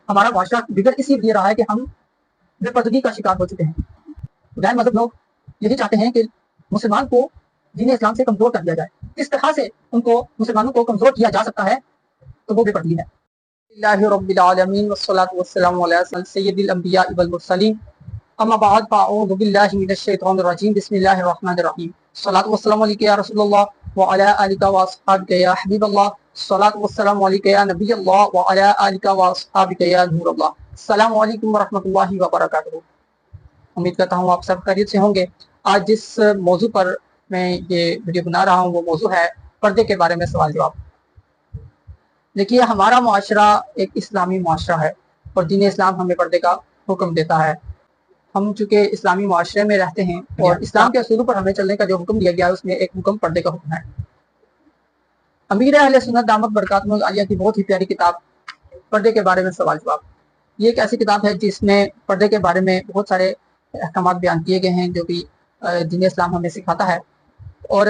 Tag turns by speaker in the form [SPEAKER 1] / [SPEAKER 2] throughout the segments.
[SPEAKER 1] ہمارا معاشرہ بگڑ اسی لیے رہا ہے کہ ہم بے پردگی کا شکار ہو چکے ہیں۔ غیر مذہب لوگ یہی چاہتے ہیں کہ مسلمان کو دین اسلام سے کمزور کر دیا جائے۔ اس طرح سے ان کو مسلمانوں کو کمزور کیا جا سکتا ہے تو وہ بے پردگی ہے۔ اللہ رب العالمین والصلاة والسلام علی سید الانبیاء والمرسلین، اما بعد فاعوذ باللہ من الشیطان الرجیم، بسم اللہ الرحمن الرحیم۔ الصلاۃ والسلام علیک یا رسول اللہ وعلی آلک واصحابک یا حبیب اللہ، الصلاۃ والسلام علیک یا نبی اللہ وعلی آلک واصحابک یا نور اللہ۔ السلام علیکم ورحمۃ اللہ وبرکاتہ۔ امید کرتا ہوں آپ سب خیریت سے ہوں گے۔ آج جس موضوع پر میں یہ ویڈیو بنا رہا ہوں وہ موضوع ہے پردے کے بارے میں سوال جواب۔ دیکھیے، ہمارا معاشرہ ایک اسلامی معاشرہ ہے اور دین اسلام ہمیں پردے کا حکم دیتا ہے۔ ہم چونکہ اسلامی معاشرے میں رہتے ہیں اور اسلام کے اصولوں پر ہمیں چلنے کا جو حکم دیا گیا ہے اس میں ایک حکم پردے کا حکم ہے۔ امیر اہل سنت دامت برکاتہم العالیہ کی بہت ہی پیاری کتاب پردے کے بارے میں سوال جواب، یہ ایک ایسی کتاب ہے جس میں پردے کے بارے میں بہت سارے احکامات بیان کیے گئے ہیں جو بھی دین اسلام ہمیں سکھاتا ہے، اور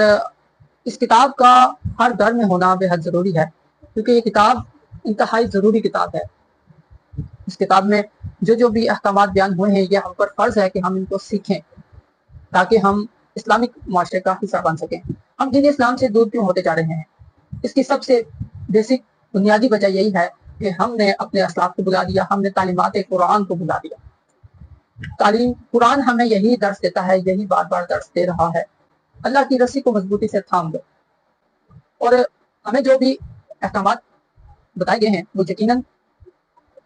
[SPEAKER 1] اس کتاب کا ہر گھر میں ہونا بے حد ضروری ہے کیونکہ یہ کتاب انتہائی ضروری کتاب ہے۔ اس کتاب میں جو بھی احکامات بیان ہوئے ہیں یہ ہم پر فرض ہے کہ ہم ان کو سیکھیں تاکہ ہم اسلامک معاشرے کا حصہ بن سکیں۔ ہم دین اسلام سے دور کیوں ہوتے جا رہے ہیں؟ اس کی سب سے بیسک بنیادی وجہ یہی ہے کہ ہم نے اپنے اسلاف کو بلا دیا، ہم نے تعلیمات قرآن کو بلا دیا۔ تعلیم قرآن ہمیں یہی درس دیتا ہے، یہی بار بار درس دے رہا ہے، اللہ کی رسی کو مضبوطی سے تھام دو۔ اور ہمیں جو بھی احکامات بتائے گئے ہیں وہ یقیناً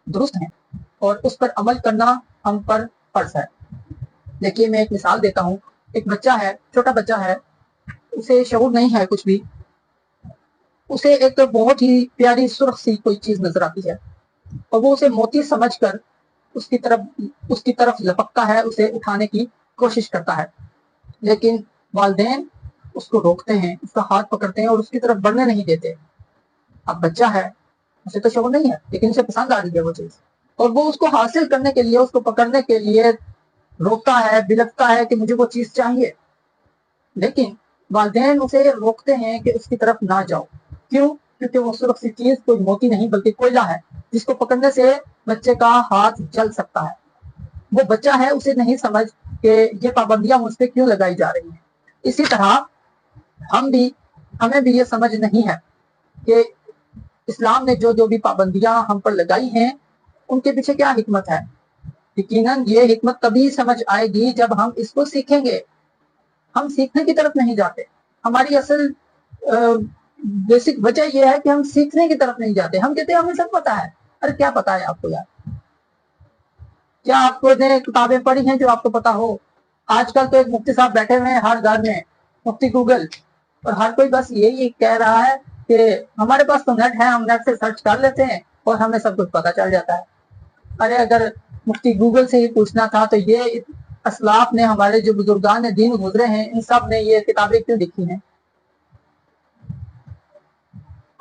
[SPEAKER 1] درست ہیں اور اس پر عمل کرنا ہم پر فرض ہے۔ دیکھیے، میں ایک مثال دیتا ہوں۔ ایک بچہ ہے، چھوٹا بچہ ہے، اسے شعور نہیں ہے کچھ بھی، اسے ایک بہت ہی پیاری سرخ سی کوئی چیز نظر آتی ہے اور وہ اسے موتی سمجھ کر اس کی طرف لپکتا ہے، اسے اٹھانے کی کوشش کرتا ہے، لیکن والدین اس کو روکتے ہیں، اس کا ہاتھ پکڑتے ہیں اور اس کی طرف بڑھنے نہیں دیتے۔ اب بچہ ہے، اسے تو شعور نہیں ہے لیکن اسے پسند آ رہی ہے وہ چیز، اور وہ اس کو حاصل کرنے کے لیے، اس کو پکڑنے کے لیے روکتا ہے، بلکتا ہے کہ مجھے وہ چیز چاہیے، لیکن والدین اسے روکتے ہیں کہ اس کی طرف نہ جاؤ۔ کیوں؟ کیونکہ وہ سرخ سی چیز کوئی موتی نہیں بلکہ کوئلہ ہے جس کو پکڑنے سے بچے کا ہاتھ جل سکتا ہے۔ وہ بچہ ہے، اسے نہیں سمجھ کہ یہ پابندیاں مجھ پہ کیوں لگائی جا رہی ہیں۔ اسی طرح ہمیں بھی یہ سمجھ نہیں ہے کہ اسلام نے جو بھی پابندیاں ہم پر لگائی ہیں ان کے پیچھے کیا حکمت ہے۔ یقیناً یہ حکمت تبھی سمجھ آئے گی جب ہم اس کو سیکھیں گے۔ ہم سیکھنے کی طرف نہیں جاتے۔ ہماری اصل بیسک وجہ یہ ہے کہ ہم سیکھنے کی طرف نہیں جاتے۔ ہم کہتے ہیں ہمیں سب پتا ہے۔ ارے کیا پتا ہے آپ کو یار؟ کیا آپ کو نے کتابیں پڑھی ہیں جو آپ کو پتا ہو؟ آج کل تو ایک مفتی صاحب بیٹھے ہوئے ہیں ہر گھر میں، مفتی گوگل، اور ہر کوئی بس یہی کہہ رہا ہے کہ ہمارے پاس تو نیٹ ہے، ہم نیٹ سے سرچ کر لیتے ہیں اور ہمیں سب کچھ پتا چل جاتا ہے۔ ارے اگر مفتی گوگل سے ہی پوچھنا تھا تو یہ اسلاف نے، ہمارے جو بزرگان دین گزرے ہیں، ان سب نے یہ کتابیں کیوں لکھی ہیں؟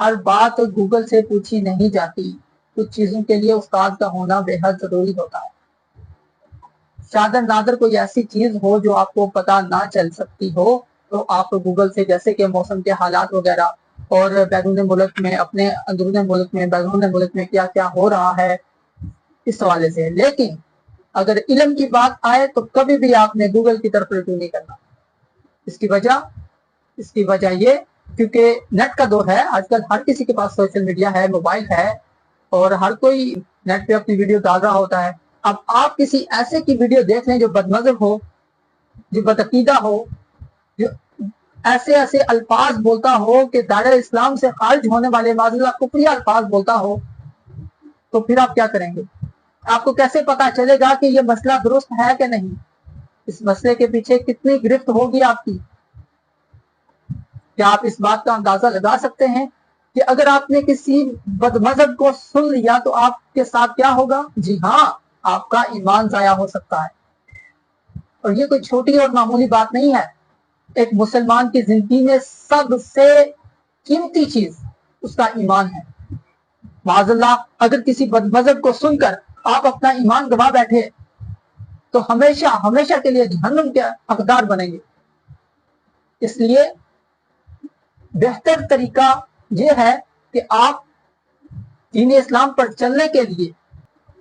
[SPEAKER 1] ہر بات گوگل سے پوچھی نہیں جاتی، کچھ چیزوں کے لیے استاد کا ہونا بے حد ضروری ہوتا ہے۔ شاید نادر کوئی ایسی چیز ہو جو آپ کو پتا نہ چل سکتی ہو تو آپ گوگل سے، جیسے کہ موسم کے حالات وغیرہ اور بیرون ملک میں، اپنے اندرون ملک میں، بیرون ملک میں کیا کیا ہو رہا ہے، اس حوالے سے۔ لیکن اگر علم کی بات آئے تو کبھی بھی آپ نے گوگل کی طرف رجوع نہیں کرنا۔ اس کی وجہ یہ کیونکہ نیٹ کا دور ہے، آج کل ہر کسی کے پاس سوشل میڈیا ہے، موبائل ہے، اور ہر کوئی نیٹ پہ اپنی ویڈیو ڈال رہا ہوتا ہے۔ اب آپ کسی ایسے کی ویڈیو دیکھ لیں جو بدمذہب ہو، جو بدعقیدہ ہو، جو ایسے الفاظ بولتا ہو کہ دائرہ اسلام سے خارج ہونے والے معاذ اللہ کفری الفاظ بولتا ہو، تو پھر آپ کیا کریں گے؟ آپ کو کیسے پتا چلے گا کہ یہ مسئلہ درست ہے کہ نہیں؟ اس مسئلے کے پیچھے کتنی گرفت ہوگی آپ کی؟ کیا آپ اس بات کا اندازہ لگا سکتے ہیں کہ اگر آپ نے کسی بدمذہب کو سن لیا تو آپ کے ساتھ کیا ہوگا؟ جی ہاں، آپ کا ایمان ضائع ہو سکتا ہے۔ اور یہ کوئی چھوٹی اور معمولی بات نہیں ہے۔ ایک مسلمان کی زندگی میں سب سے قیمتی چیز اس کا ایمان ہے۔ معاذ اللہ اگر کسی بدمذہب کو سن کر آپ اپنا ایمان گوا بیٹھے تو ہمیشہ کے لیے جہنم کے حقدار بنیں گے۔ اس لیے بہتر طریقہ یہ ہے کہ آپ دین اسلام پر چلنے کے لیے